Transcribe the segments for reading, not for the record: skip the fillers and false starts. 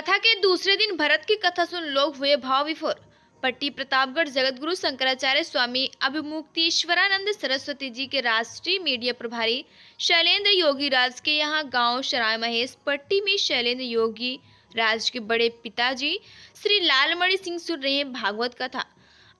कथा के दूसरे दिन भरत की कथा सुन लोग हुए भाव विभोर। पट्टी प्रतापगढ़ जगतगुरु शंकराचार्य स्वामी अभिमुक्तेश्वरानंद सरस्वती जी के राष्ट्रीय मीडिया प्रभारी शैलेंद्र योगी राज के यहाँ गांव शराय महेश पट्टी में शैलेंद्र योगी राज के बड़े पिताजी श्री लालमणि सिंह सुन रहे हैं भागवत कथा।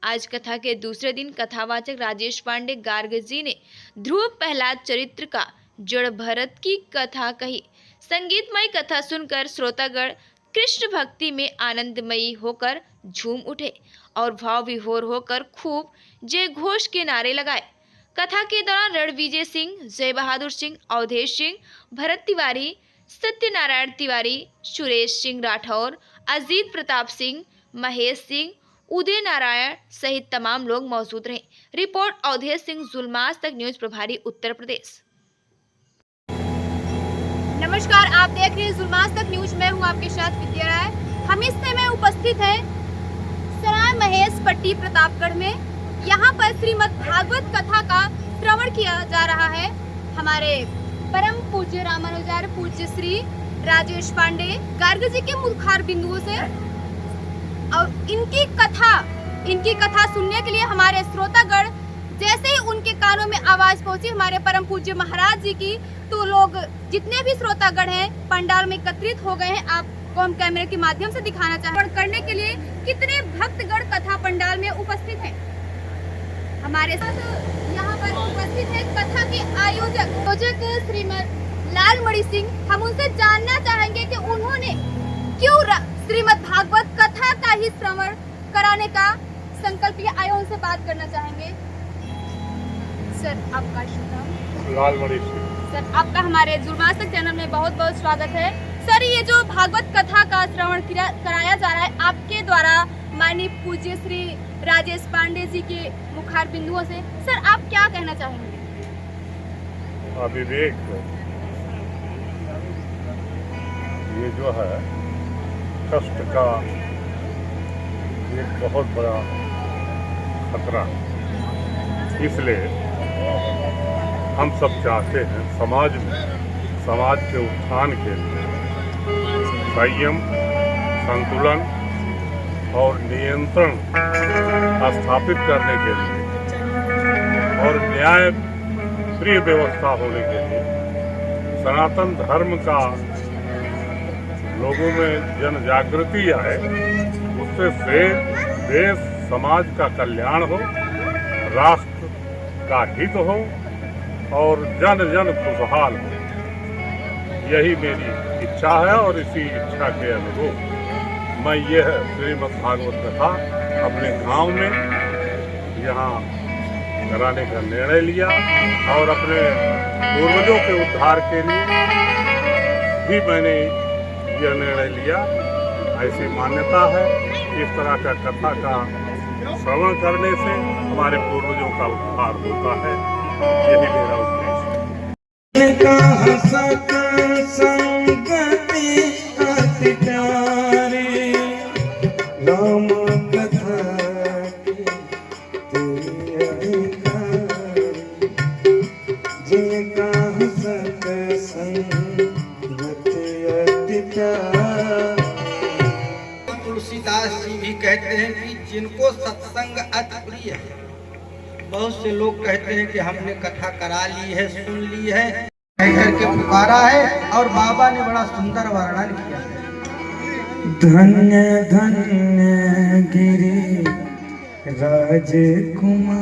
आज कथा के दूसरे दिन कथावाचक राजेश पांडे गार्ग जी ने ध्रुव प्रहलाद चरित्र का जड़ भरत की कथा कही। संगीतमय कथा सुनकर श्रोतागण कृष्ण भक्ति में आनंदमयी होकर झूम उठे और भाव विभोर होकर खूब जय घोष के नारे लगाए। कथा के दौरान रणविजय सिंह, जय बहादुर सिंह, अवधेश सिंह, भरत तिवारी, सत्यनारायण तिवारी, सुरेश सिंह राठौर, अजीत प्रताप सिंह, महेश सिंह, उदय नारायण सहित तमाम लोग मौजूद रहे। रिपोर्ट अवधेश सिंह, जुल्मास तक न्यूज प्रभारी, उत्तर प्रदेश। नमस्कार, आप देख रहे हैं जुल्मास तक न्यूज। मैं हूं आपके साथ विद्या राय। हम इस समय उपस्थित हैं सराय महेश पट्टी प्रतापगढ़ में। यहां पर श्रीमद् भागवत कथा का श्रवण किया जा रहा है। हमारे परम पूज्य रामानुजाचार्य पूज्य श्री राजेश पांडे गार्ग जी के मुखार बिंदुओं से और इनकी कथा सुनने के लिए हमारे श्रोतागण जैसे ही उनके कानों में आवाज पहुंची हमारे परम पूज्य महाराज जी की, तो लोग जितने भी श्रोतागण हैं पंडाल में एकत्रित हो गए हैं। आपको हम कैमरे के माध्यम से दिखाना चाहते करने के लिए कितने भक्तगण कथा पंडाल में उपस्थित हैं। हमारे साथ यहाँ पर उपस्थित है कथा के आयोजक श्रीमद लालमणि सिंह। हम उनसे जानना चाहेंगे कि उन्होंने क्यों श्रीमद् भागवत कथा का ही श्रवण कराने का संकल्प लिया। आइए उनसे बात करना चाहेंगे। सर, आपका शुभ नाम? लालमणि सिंह। सर, आपका हमारे जुल्मास तक चैनल में बहुत बहुत स्वागत है। सर, ये जो भागवत कथा का श्रवण कराया जा रहा है आपके द्वारा माननीय पूज्य श्री राजेश पांडे जी के मुखार बिंदुओं से, सर आप क्या कहना चाहेंगे? अविवेक ये जो है कष्ट का एक बहुत बड़ा खतरा, इसलिए हम सब चाहते हैं समाज के उत्थान के लिए संयम, संतुलन और नियंत्रण स्थापित करने के लिए और न्याय प्रिय व्यवस्था होने के लिए सनातन धर्म का लोगों में जन जागृति आए, उससे देश समाज का कल्याण हो, राष्ट्र का हित हो और जन जन खुशहाल हो। यही मेरी इच्छा है और इसी इच्छा के अनुरूप मैं यह श्रीमद् भागवत कथा अपने गांव में यहाँ कराने का निर्णय लिया और अपने पूर्वजों के उद्धार के लिए भी मैंने यह निर्णय लिया। ऐसी मान्यता है कि इस तरह का कथा का श्रवण करने से हमारे पूर्वजों का उद्धार होता है। यही मेरा उद्देश्य तुलसीदास जी भी कहते हैं कि जिनको सत्संग अति प्रिय है। बहुत से लोग कहते हैं कि हमने कथा करा ली है, सुन ली है, करके पुकारा है और बाबा ने बड़ा सुंदर वर्णन किया है। धन्य धन्य गिरि राजकुमारी,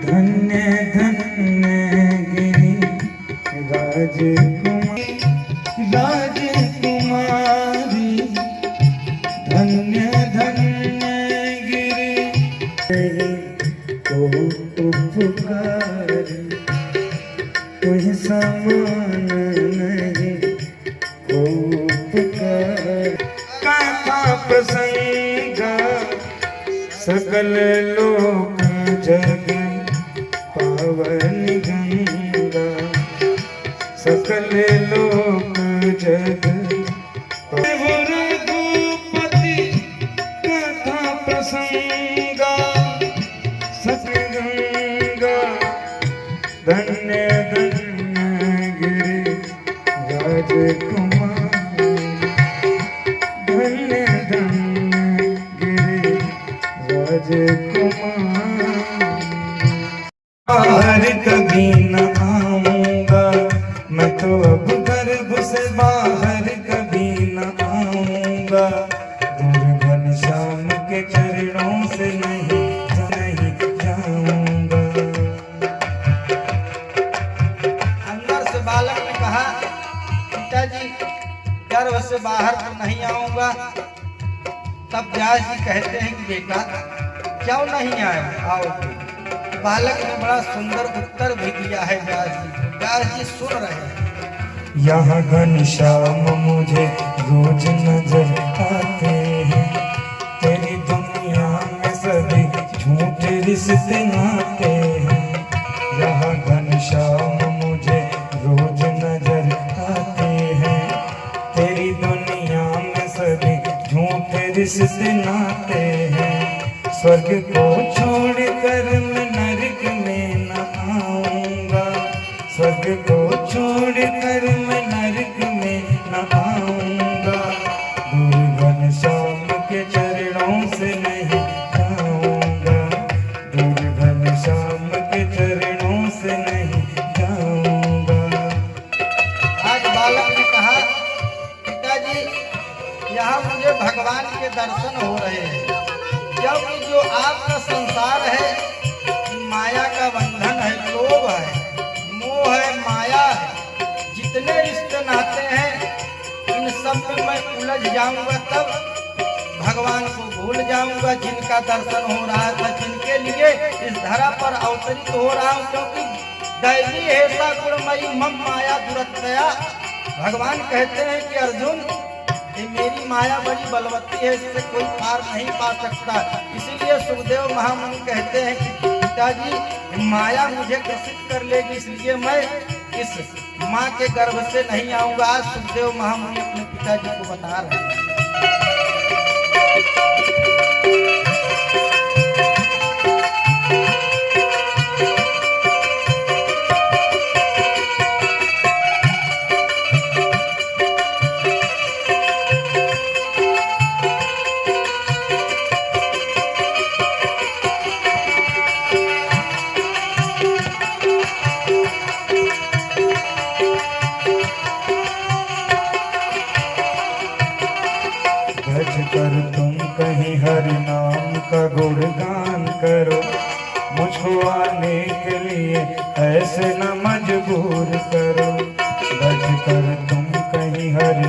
धन्य धन्य गिरि राजकुमारी, धन्य धन्य गिरि को उपकारी, तुझ समान नहीं को उपकार। कथा प्रसंग सकल लोक जग पावन गंगा, सकल लोक जग रघुपति कथा प्रसंगा सकल गंगा, धन्य धन्य गिरि राजकुमार। मुझे कुमार। बाहर कभी न आऊंगा, मैं तो अब गर्भ से बाहर कभी न आऊंगा। दूर घनश्याम के चरणों से नहीं जाऊंगा। अंदर से बालक ने कहा, पिताजी गर्भ से बाहर तो नहीं आऊंगा। तब व्यास जी कहते हैं कि बेटा क्यों नहीं आए, आओ। बालक ने बड़ा सुंदर उत्तर भी दिया है व्यास जी। व्यास जी सुन रहे हैं। यहाँ घनश्याम मुझे रोज नजर आते हैं, तेरी दुनिया में सभी झूठे रिश्ते नाते हैं। यहाँ घनश्याम मुझे रोज नजर आते हैं, तेरी दुनिया में सभी झूठे रिश्ते नाते हैं। स्वर्ग को छोड़कर मैं नरक में न आऊंगा, स्वर्ग को छोड़कर मैं नरक में न आऊंगा। दूर घनश्याम के चरणों से नहीं जाऊंगा, दूर घनश्याम के चरणों से नहीं जाऊंगा। आज बालक ने कहा, पिताजी यहाँ मुझे भगवान के दर्शन हो रहे हैं, क्योंकि जो आपका संसार है माया का बंधन है, लोभ है, मोह है, माया है। जितने रिश्ते नाते हैं इन सब में मैं उलझ जाऊंगा, तब भगवान को भूल जाऊंगा जिनका दर्शन हो रहा था, जिनके लिए इस धरा पर अवतरित हो रहा हूँ। क्योंकि दैवी ऐसा गुणमयी मम माया दुरत्या। भगवान कहते हैं कि अर्जुन ये मेरी माया बड़ी बलवती है, इससे कोई पार नहीं पा सकता। इसीलिए सुखदेव महामुनि कहते हैं कि पिताजी माया मुझे ग्रसित कर लेगी, इसलिए मैं इस माँ के गर्भ से नहीं आऊंगा। आज सुखदेव महामुनि अपने पिताजी को बता रहे हैं। कर तुम कहीं हरि नाम का गुणगान करो, मुझको आने के लिए ऐसे न मजबूर करो। बज कर तुम कहीं हरि